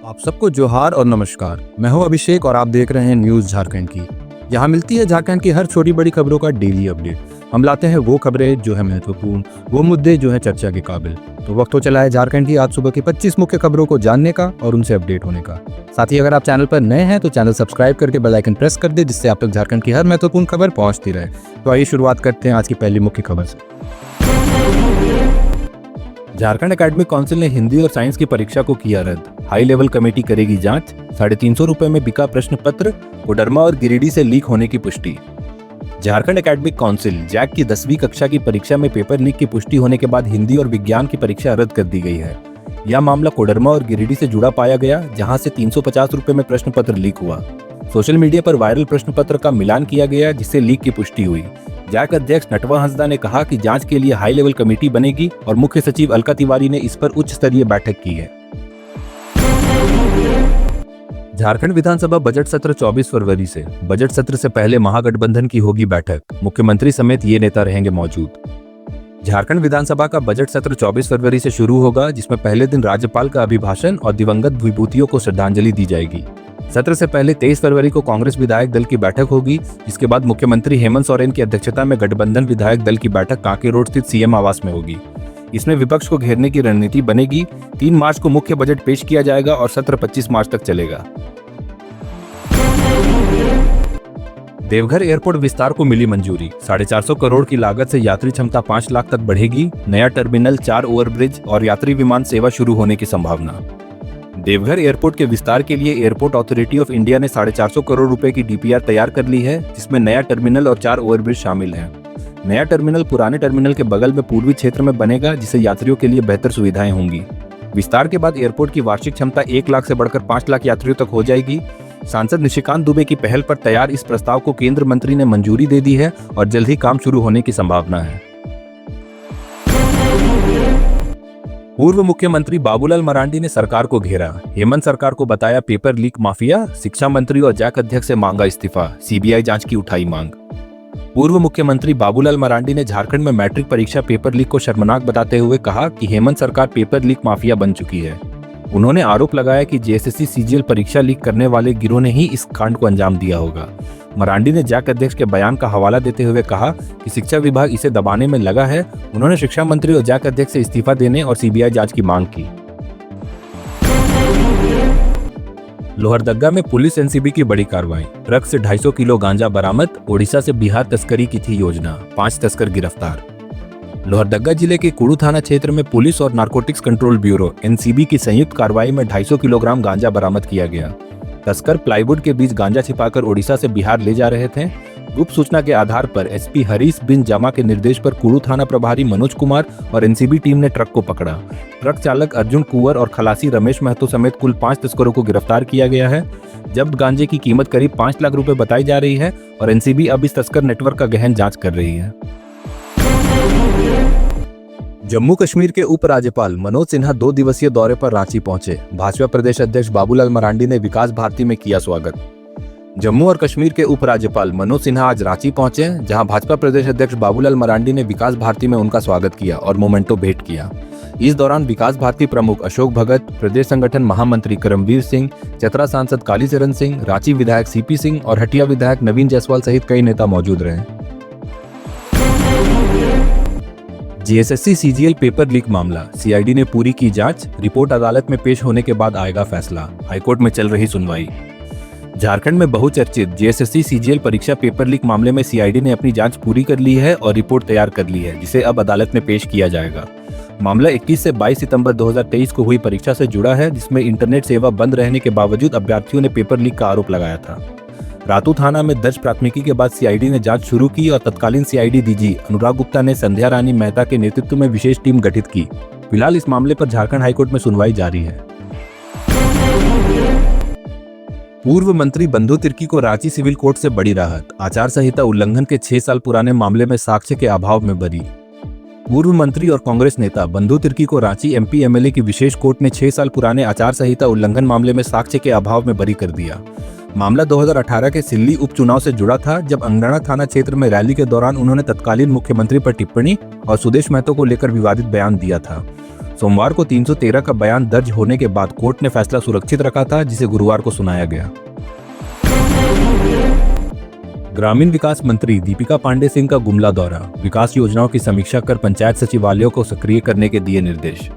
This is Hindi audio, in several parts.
आप सबको जोहार और नमस्कार। मैं हूं अभिषेक और आप देख रहे हैं न्यूज़ झारखंड की। यहाँ मिलती है झारखंड की हर छोटी बड़ी खबरों का डेली अपडेट। हम लाते हैं वो खबरें जो है महत्वपूर्ण, वो मुद्दे जो है चर्चा के काबिल। तो वक्त हो चला है झारखंड की आज सुबह की 25 मुख्य खबरों को जानने का और उनसे अपडेट होने का। साथ ही अगर आप चैनल पर नए हैं तो चैनल सब्सक्राइब करके बेल आइकन प्रेस कर दे, जिससे आप तक झारखंड की हर महत्वपूर्ण खबर पहुंचती रहे। तो आइए शुरुआत करते हैं आज की पहली मुख्य खबर से। झारखंड एकेडमिक काउंसिल ने हिंदी और साइंस की परीक्षा को किया रद्द। हाई लेवल कमेटी करेगी जांच। 350 रुपए में बिका प्रश्न पत्र। कोडरमा और गिरिडीह से लीक होने की पुष्टि। झारखंड एकेडमिक काउंसिल जैक की 10वीं कक्षा की परीक्षा में पेपर लीक की पुष्टि होने के बाद हिंदी और विज्ञान की परीक्षा रद्द कर दी गई है। यह मामला कोडरमा और गिरिडीह से जुड़ा पाया गया, जहां से 350 रुपए में प्रश्न पत्र लीक हुआ। सोशल मीडिया पर वायरल प्रश्न पत्र का मिलान किया गया, जिससे लीक की पुष्टि हुई। जैक अध्यक्ष नटवर हंसदा ने कहा कि जांच के लिए हाई लेवल कमेटी बनेगी और मुख्य सचिव अलका तिवारी ने इस पर उच्च स्तरीय बैठक की है। झारखंड विधानसभा बजट सत्र 24 फरवरी से। बजट सत्र से पहले महागठबंधन की होगी बैठक। मुख्यमंत्री समेत ये नेता रहेंगे मौजूद। झारखंड विधानसभा का बजट सत्र 24 फरवरी से शुरू होगा, जिसमें पहले दिन राज्यपाल का अभिभाषण और दिवंगत विभूतियों को श्रद्धांजलि दी जाएगी। सत्र से पहले 23 फरवरी को कांग्रेस विधायक दल की बैठक होगी, जिसके बाद मुख्यमंत्री हेमंत सोरेन की अध्यक्षता में गठबंधन विधायक दल की बैठक कांके रोड स्थित सीएम आवास में होगी। इसमें विपक्ष को घेरने की रणनीति बनेगी। 3 मार्च को मुख्य बजट पेश किया जाएगा और सत्र 25 मार्च तक चलेगा। देवघर एयरपोर्ट विस्तार को मिली मंजूरी। 450 करोड़ की लागत से यात्री क्षमता 5 लाख तक बढ़ेगी। नया टर्मिनल, 4 ओवरब्रिज और यात्री विमान सेवा शुरू होने की संभावना। देवघर एयरपोर्ट के विस्तार के लिए एयरपोर्ट अथॉरिटी ऑफ इंडिया ने 450 करोड़ रुपए की डीपीआर तैयार कर ली है, जिसमें नया टर्मिनल और 4 ओवरब्रिज शामिल हैं। नया टर्मिनल पुराने टर्मिनल के बगल में पूर्वी क्षेत्र में बनेगा, जिससे यात्रियों के लिए बेहतर सुविधाएं होंगी। विस्तार के बाद एयरपोर्ट की वार्षिक क्षमता 1 लाख से बढ़कर 5 लाख यात्रियों तक हो जाएगी। सांसद निशिकांत दुबे की पहल पर तैयार इस प्रस्ताव को केंद्र मंत्री ने मंजूरी दे दी है और जल्द ही काम शुरू होने की संभावना है। पूर्व मुख्यमंत्री बाबूलाल मरांडी ने सरकार को घेरा। हेमंत सरकार को बताया पेपर लीक माफिया। शिक्षा मंत्री और जैक अध्यक्ष से मांगा इस्तीफा। सीबीआई जांच की उठाई मांग। पूर्व मुख्यमंत्री बाबूलाल मरांडी ने झारखंड में मैट्रिक परीक्षा पेपर लीक को शर्मनाक बताते हुए कहा कि हेमंत सरकार पेपर लीक माफिया बन चुकी है। उन्होंने आरोप लगाया कि जेएसएससी सीजीएल परीक्षा लीक करने वाले गिरोह ने ही इस कांड को अंजाम दिया होगा। मरांडी ने जैक अध्यक्ष के बयान का हवाला देते हुए कहा कि शिक्षा विभाग इसे दबाने में लगा है। उन्होंने शिक्षा मंत्री और जैक अध्यक्ष से इस्तीफा देने और सीबीआई जांच की मांग की। लोहरदगा में पुलिस एनसीबी की बड़ी कार्रवाई। ट्रक से 250 किलो गांजा बरामद। ओडिशा से बिहार तस्करी की थी योजना। 5 तस्कर गिरफ्तार। लोहरदगा जिले के कुड़ू थाना क्षेत्र में पुलिस और नारकोटिक्स कंट्रोल ब्यूरो एनसीबी की संयुक्त कार्रवाई में 250 किलोग्राम गांजा बरामद किया गया। तस्कर प्लाईवुड के बीच गांजा छिपाकर ओडिशा से बिहार ले जा रहे थे। गुप्त सूचना के आधार पर एसपी हरीश बिन जमा के निर्देश पर कुड़ू थाना प्रभारी मनोज कुमार और एनसीबी टीम ने ट्रक को पकड़ा। ट्रक चालक अर्जुन कुंवर और खलासी रमेश महतो समेत कुल 5 तस्करों को गिरफ्तार किया गया है। जब्त गांजे की कीमत करीब 5 लाख रुपए बताई जा रही है और एनसीबी अब इस तस्कर नेटवर्क का गहन जांच कर रही है। जम्मू कश्मीर के उपराज्यपाल मनोज सिन्हा 2 दिवसीय दौरे पर रांची पहुंचे। भाजपा प्रदेश अध्यक्ष बाबूलाल मरांडी ने विकास भारती में किया स्वागत। जम्मू और कश्मीर के उपराज्यपाल मनोज सिन्हा आज रांची पहुंचे, जहां भाजपा प्रदेश अध्यक्ष बाबूलाल मरांडी ने विकास भारती में उनका स्वागत किया और मोमेंटो भेंट किया। इस दौरान विकास भारती प्रमुख अशोक भगत, प्रदेश संगठन महामंत्री करमवीर सिंह, चतरा सांसद कालीचरण सिंह, रांची विधायक सीपी सिंह और हटिया विधायक नवीन जायसवाल सहित कई नेता मौजूद रहे। जेएसएससी सीजीएल पेपर लीक मामला। सीआईडी ने पूरी की जांच। रिपोर्ट अदालत में पेश होने के बाद आएगा फैसला। हाईकोर्ट में चल रही सुनवाई। झारखंड में बहुचर्चित जेएसएससी सीजीएल परीक्षा पेपर लीक मामले में सीआईडी ने अपनी जांच पूरी कर ली है और रिपोर्ट तैयार कर ली है, जिसे अब अदालत में पेश किया जाएगा। मामला 21 से 22 सितंबर 2023 को हुई परीक्षा से जुड़ा है, जिसमें इंटरनेट सेवा बंद रहने के बावजूद अभ्यर्थियों ने पेपर लीक का आरोप लगाया था। रातू थाना में दर्ज प्राथमिकी के बाद सीआईडी ने जांच शुरू की और तत्कालीन सीआईडी डीजी अनुराग गुप्ता ने संध्या रानी मेहता के नेतृत्व में विशेष टीम गठित की। फिलहाल इस मामले पर झारखंड हाईकोर्ट में सुनवाई जारी है। पूर्व मंत्री बंधु तिर्की को रांची सिविल कोर्ट से बड़ी राहत। आचार संहिता उल्लंघन के 6 साल पुराने मामले में साक्ष्य के अभाव में बरी। पूर्व मंत्री और कांग्रेस नेता बंधु तिर्की को रांची एमपी एमएलए की विशेष कोर्ट ने 6 साल पुराने आचार संहिता उल्लंघन मामले में साक्ष्य के अभाव में बरी कर दिया। मामला 2018 के सिल्ली उपचुनाव से जुड़ा था, जब अंगराना थाना क्षेत्र में रैली के दौरान उन्होंने तत्कालीन मुख्यमंत्री पर टिप्पणी और सुदेश महतो को लेकर विवादित बयान दिया था। सोमवार को 313 का बयान दर्ज होने के बाद कोर्ट ने फैसला सुरक्षित रखा था, जिसे गुरुवार को सुनाया गया। ग्रामीण विकास मंत्री दीपिका पांडे सिंह का गुमला दौरा, विकास योजनाओं की समीक्षा कर पंचायत सचिवालयों को सक्रिय करने के दिए निर्देश।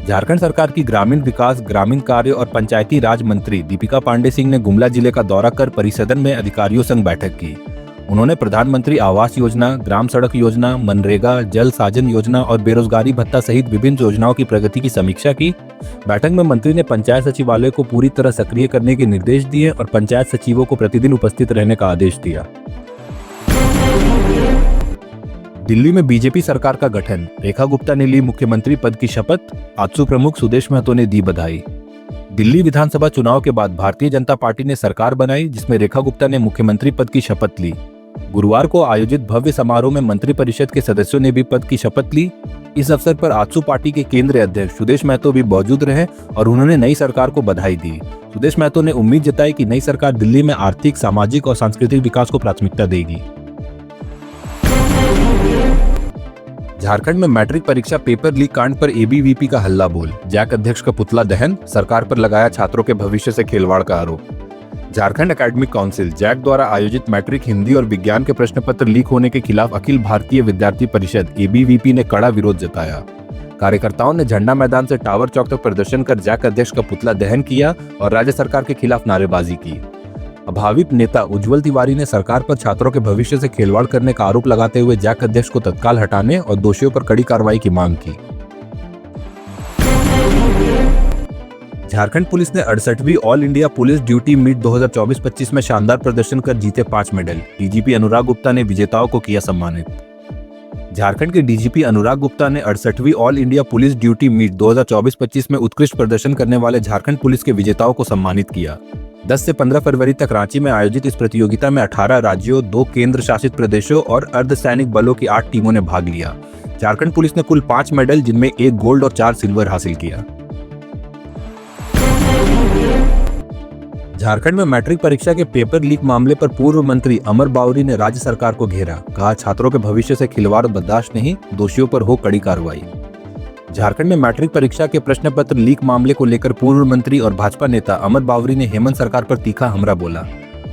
झारखंड सरकार की ग्रामीण विकास, ग्रामीण कार्य और पंचायती राज मंत्री दीपिका पांडे सिंह ने गुमला जिले का दौरा कर परिसदन में अधिकारियों संग बैठक की। उन्होंने प्रधानमंत्री आवास योजना, ग्राम सड़क योजना, मनरेगा, जल साजन योजना और बेरोजगारी भत्ता सहित विभिन्न योजनाओं की प्रगति की समीक्षा की। बैठक में मंत्री ने पंचायत सचिवालय को पूरी तरह सक्रिय करने के निर्देश दिए और पंचायत सचिवों को प्रतिदिन उपस्थित रहने का आदेश दिया। दिल्ली में बीजेपी सरकार का गठन, रेखा गुप्ता ने ली मुख्यमंत्री पद की शपथ, आजसू प्रमुख सुदेश महतो ने दी बधाई। दिल्ली विधानसभा चुनाव के बाद भारतीय जनता पार्टी ने सरकार बनाई, जिसमें रेखा गुप्ता ने मुख्यमंत्री पद की शपथ ली। गुरुवार को आयोजित भव्य समारोह में मंत्रिपरिषद के सदस्यों ने भी पद की शपथ ली। इस अवसर पर आजसू पार्टी के केंद्रीय अध्यक्ष सुदेश महतो भी मौजूद रहे और उन्होंने नई सरकार को बधाई दी। सुदेश महतो ने उम्मीद जताई कि नई सरकार दिल्ली में आर्थिक, सामाजिक और सांस्कृतिक विकास को प्राथमिकता देगी। झारखंड में मैट्रिक परीक्षा पेपर लीक कांड पर एबीवीपी का हल्ला बोल, जैक अध्यक्ष का पुतला दहन, सरकार पर लगाया छात्रों के भविष्य से खिलवाड़ का आरोप। झारखंड एकेडमिक काउंसिल जैक द्वारा आयोजित मैट्रिक हिंदी और विज्ञान के प्रश्न पत्र लीक होने के खिलाफ अखिल भारतीय विद्यार्थी परिषद एबीवीपी ने कड़ा विरोध जताया। कार्यकर्ताओं ने झंडा मैदान से टावर चौक तक प्रदर्शन कर जैक अध्यक्ष का पुतला दहन किया और राज्य सरकार के खिलाफ नारेबाजी की। अभावित नेता उज्जवल तिवारी ने सरकार पर छात्रों के भविष्य से खिलवाड़ करने का आरोप लगाते हुए जैक अध्यक्ष को तत्काल हटाने और दोषियों पर कड़ी कार्रवाई की मांग की। झारखंड पुलिस ने 68वीं all India police duty meet 2024-25 में शानदार प्रदर्शन कर जीते 5 मेडल। डीजीपी अनुराग गुप्ता ने विजेताओं को किया सम्मानित। झारखंड के डीजीपी अनुराग गुप्ता ने 68वीं all India police duty meet 2024-25 में उत्कृष्ट प्रदर्शन करने वाले झारखंड पुलिस के विजेताओं को सम्मानित किया। 10 से 15 फरवरी तक रांची में आयोजित इस प्रतियोगिता में 18 राज्यों, 2 केंद्र शासित प्रदेशों और अर्धसैनिक बलों की 8 टीमों ने भाग लिया। झारखंड पुलिस ने कुल 5 मेडल, जिनमें 1 गोल्ड और 4 सिल्वर हासिल किया। झारखंड में मैट्रिक परीक्षा के पेपर लीक मामले पर पूर्व मंत्री अमर बावरी ने राज्य सरकार को घेरा, कहा छात्रों के भविष्य से खिलवाड़ बर्दाश्त नहीं, दोषियों पर हो कड़ी कार्रवाई। झारखंड में मैट्रिक परीक्षा के प्रश्न पत्र लीक मामले को लेकर पूर्व मंत्री और भाजपा नेता अमर बावरी ने हेमंत सरकार पर तीखा हमला बोला।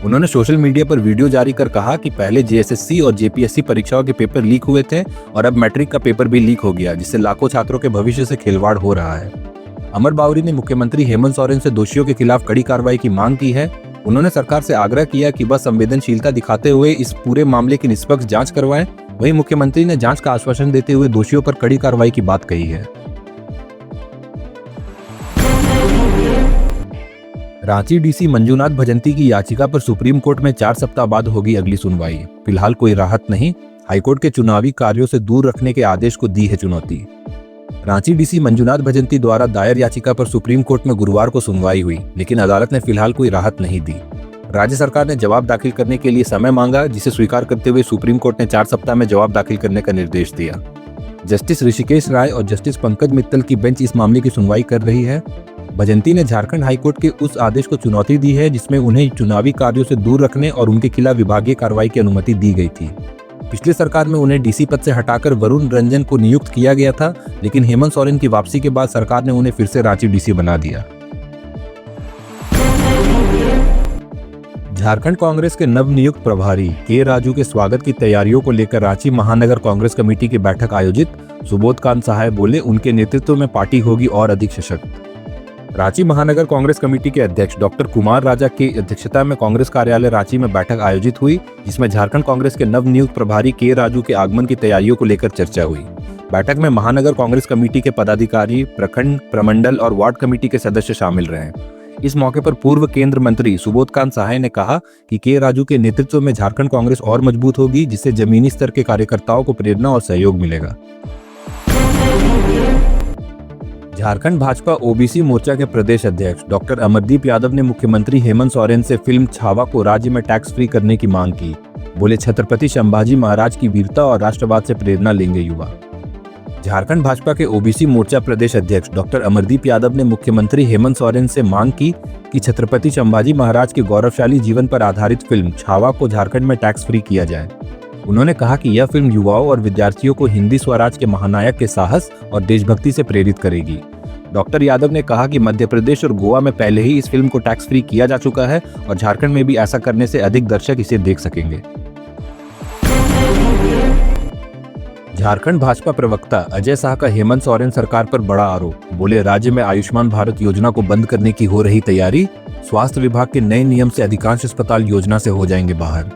उन्होंने सोशल मीडिया पर वीडियो जारी कर कहा कि पहले जेएसएससी और जेपीएससी परीक्षाओं के पेपर लीक हुए थे और अब मैट्रिक का पेपर भी लीक हो गया, जिससे लाखों छात्रों के भविष्य से खिलवाड़ हो रहा है। अमर बावरी ने मुख्यमंत्री हेमंत सोरेन से दोषियों के खिलाफ कड़ी कार्रवाई की मांग की है। उन्होंने सरकार से आग्रह किया कि वह संवेदनशीलता दिखाते हुए इस पूरे मामले की निष्पक्ष जांच करवाएं। वहीं मुख्यमंत्री ने जांच का आश्वासन देते हुए दोषियों पर कड़ी कार्रवाई की बात कही है। रांची डीसी मंजूनाथ भजंती की याचिका पर सुप्रीम कोर्ट में 4 सप्ताह बाद होगी अगली सुनवाई। फिलहाल कोई राहत नहीं, हाईकोर्ट के चुनावी कार्यों से दूर रखने के आदेश को दी है चुनौती। रांची डीसी मंजूनाथ भजंती द्वारा दायर याचिका पर सुप्रीम कोर्ट में गुरुवार को सुनवाई हुई, लेकिन अदालत ने फिलहाल कोई राहत नहीं दी। राज्य सरकार ने जवाब दाखिल करने के लिए समय मांगा, जिसे स्वीकार करते हुए सुप्रीम कोर्ट ने 4 सप्ताह में जवाब दाखिल करने का निर्देश दिया। जस्टिस ऋषिकेश राय और जस्टिस पंकज मित्तल की बेंच इस मामले की सुनवाई कर रही है। भजंती ने झारखंड हाईकोर्ट के उस आदेश को चुनौती दी है जिसमें उन्हें चुनावी कार्यों से दूर रखने और उनके खिलाफ विभागीय कार्रवाई की अनुमति दी गई थी। पिछली सरकार में उन्हें डीसी पद से हटाकर वरुण रंजन को नियुक्त किया गया था, लेकिन हेमंत सोरेन की वापसी के बाद सरकार ने उन्हें फिर से रांची डीसी बना दिया। झारखंड कांग्रेस के नवनियुक्त प्रभारी के राजू के स्वागत की तैयारियों को लेकर रांची महानगर कांग्रेस कमेटी की बैठक आयोजित। सुबोध कांत सहाय बोले, उनके नेतृत्व में पार्टी होगी और अधिक सशक्त। रांची महानगर कांग्रेस कमेटी के अध्यक्ष डॉक्टर कुमार राजा की अध्यक्षता में कांग्रेस कार्यालय रांची में बैठक आयोजित हुई, जिसमें झारखंड कांग्रेस के नवनियुक्त प्रभारी के राजू के आगमन की तैयारियों को लेकर चर्चा हुई। बैठक में महानगर कांग्रेस कमेटी के पदाधिकारी, प्रखंड, प्रमंडल और वार्ड कमेटी के सदस्य शामिल रहे। इस मौके पर पूर्व केंद्र मंत्री सुबोध कांत सहाय ने कहा कि के राजू के नेतृत्व में झारखंड कांग्रेस और मजबूत होगी, जिससे जमीनी स्तर के कार्यकर्ताओं को प्रेरणा और सहयोग मिलेगा। झारखंड भाजपा ओबीसी मोर्चा के प्रदेश अध्यक्ष डॉक्टर अमरदीप यादव ने मुख्यमंत्री हेमंत सोरेन से फिल्म छावा को राज्य में टैक्स फ्री करने की मांग की। बोले, छत्रपति संभाजी महाराज की वीरता और राष्ट्रवाद से प्रेरणा लेंगे युवा। झारखंड भाजपा के ओबीसी मोर्चा प्रदेश अध्यक्ष डॉक्टर अमरदीप यादव ने मुख्यमंत्री हेमंत सोरेन से मांग की कि छत्रपति संभाजी महाराज के गौरवशाली जीवन पर आधारित फिल्म छावा को झारखंड में टैक्स फ्री किया जाए। उन्होंने कहा कि यह फिल्म युवाओं और विद्यार्थियों को हिंदी स्वराज के महानायक के साहस और देशभक्ति से प्रेरित करेगी। डॉक्टर यादव ने कहा कि मध्य प्रदेश और गोवा में पहले ही इस फिल्म को टैक्स फ्री किया जा चुका है और झारखंड में भी ऐसा करने से अधिक दर्शक इसे देख सकेंगे। झारखंड भाजपा प्रवक्ता अजय शाह का हेमंत सोरेन सरकार पर बड़ा आरोप। बोले, राज्य में आयुष्मान भारत योजना को बंद करने की हो रही तैयारी, स्वास्थ्य विभाग के नए नियम से अधिकांश अस्पताल योजना से हो जाएंगे बाहर।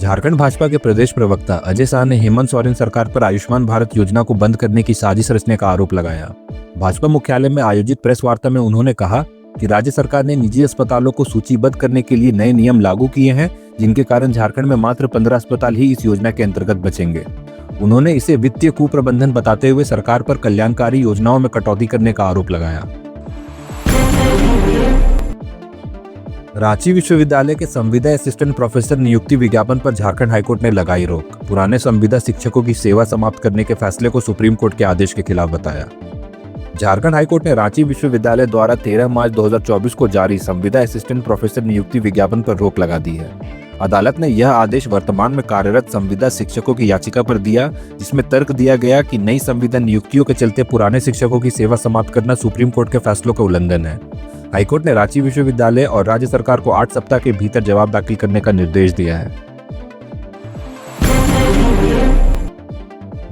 झारखंड भाजपा के प्रदेश प्रवक्ता अजय शाह ने हेमंत सोरेन सरकार पर आयुष्मान भारत योजना को बंद करने की साजिश रचने का आरोप लगाया। भाजपा मुख्यालय में आयोजित प्रेस वार्ता में उन्होंने कहा कि राज्य सरकार ने निजी अस्पतालों को सूचीबद्ध करने के लिए नए नियम लागू किए हैं, जिनके कारण झारखंड में मात्र 15 अस्पताल ही इस योजना के अंतर्गत बचेंगे। उन्होंने इसे वित्तीय कुप्रबंधन बताते हुए सरकार पर कल्याणकारी योजनाओं में कटौती करने का आरोप लगाया। रांची विश्वविद्यालय के संविदा असिस्टेंट प्रोफेसर नियुक्ति विज्ञापन पर झारखंड हाईकोर्ट ने लगाई रोक। पुराने संविदा शिक्षकों की सेवा समाप्त करने के फैसले को सुप्रीम कोर्ट के आदेश के खिलाफ बताया। झारखंड हाईकोर्ट ने रांची विश्वविद्यालय द्वारा 13 मार्च 2024 को जारी संविदा असिस्टेंट प्रोफेसर नियुक्ति विज्ञापन पर रोक लगा दी है। अदालत ने यह आदेश वर्तमान में कार्यरत संविदा शिक्षकों की याचिका पर दिया, जिसमें तर्क दिया गया कि नई संविदा नियुक्तियों के चलते पुराने शिक्षकों की सेवा समाप्त करना सुप्रीम कोर्ट के फैसलों का उल्लंघन है। हाईकोर्ट ने रांची विश्वविद्यालय और राज्य सरकार को 8 सप्ताह के भीतर जवाब दाखिल करने का निर्देश दिया है।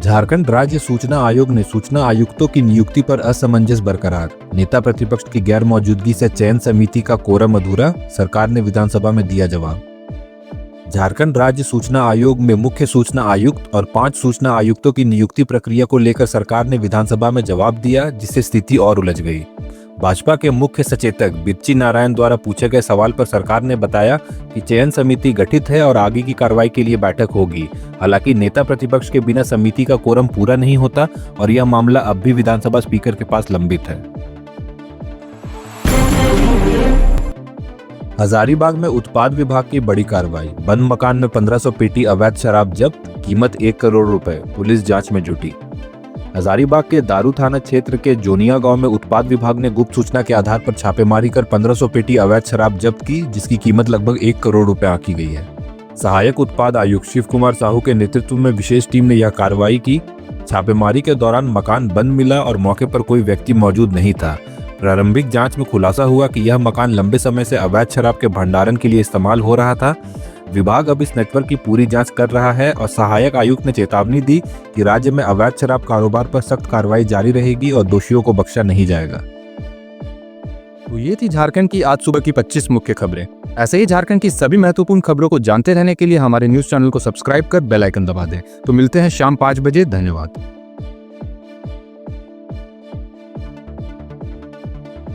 झारखंड राज्य सूचना आयोग ने सूचना आयुक्तों की नियुक्ति पर असमंजस बरकरार। नेता प्रतिपक्ष की गैर मौजूदगी से चयन समिति का कोरम अधूरा, सरकार ने विधानसभा में दिया जवाब। झारखंड राज्य सूचना आयोग में मुख्य सूचना आयुक्त और 5 सूचना आयुक्तों की नियुक्ति प्रक्रिया को लेकर सरकार ने विधानसभा में जवाब दिया, जिससे स्थिति और उलझ गई। भाजपा के मुख्य सचेतक बिच्ची नारायण द्वारा पूछे गए सवाल पर सरकार ने बताया कि चयन समिति गठित है और आगे की कार्रवाई के लिए बैठक होगी। हालांकि नेता प्रतिपक्ष के बिना समिति का कोरम पूरा नहीं होता और यह मामला अब भी विधानसभा स्पीकर के पास लंबित है। हजारीबाग में उत्पाद विभाग की बड़ी कार्रवाई। बंद मकान में 1500 पेटी अवैध शराब जब्त, कीमत 1 करोड़ रुपए, पुलिस जांच में जुटी। हजारीबाग के दारू थाना क्षेत्र के जोनिया गांव में उत्पाद विभाग ने गुप्त सूचना के आधार पर छापेमारी कर 1500 पेटी अवैध शराब जब्त की, जिसकी कीमत लगभग 1 करोड़ रुपए आंकी गई है। सहायक उत्पाद आयुक्त शिव कुमार साहू के नेतृत्व में विशेष टीम ने यह कार्रवाई की। छापेमारी के दौरान मकान बंद मिला और मौके पर कोई व्यक्ति मौजूद नहीं था। प्रारंभिक जांच में खुलासा हुआ कि यह मकान लंबे समय से अवैध शराब के भंडारण के लिए इस्तेमाल हो रहा था। विभाग अब इस नेटवर्क की पूरी जांच कर रहा है और सहायक आयुक्त ने चेतावनी दी कि राज्य में अवैध शराब कारोबार पर सख्त कार्रवाई जारी रहेगी और दोषियों को बख्शा नहीं जाएगा। तो ये थी झारखंड की आज सुबह की 25 मुख्य खबरें। ऐसे ही झारखंड की सभी महत्वपूर्ण खबरों को जानते रहने के लिए हमारे न्यूज चैनल को सब्सक्राइब कर बेल आइकन दबा दें। तो मिलते हैं शाम 5 बजे। धन्यवाद।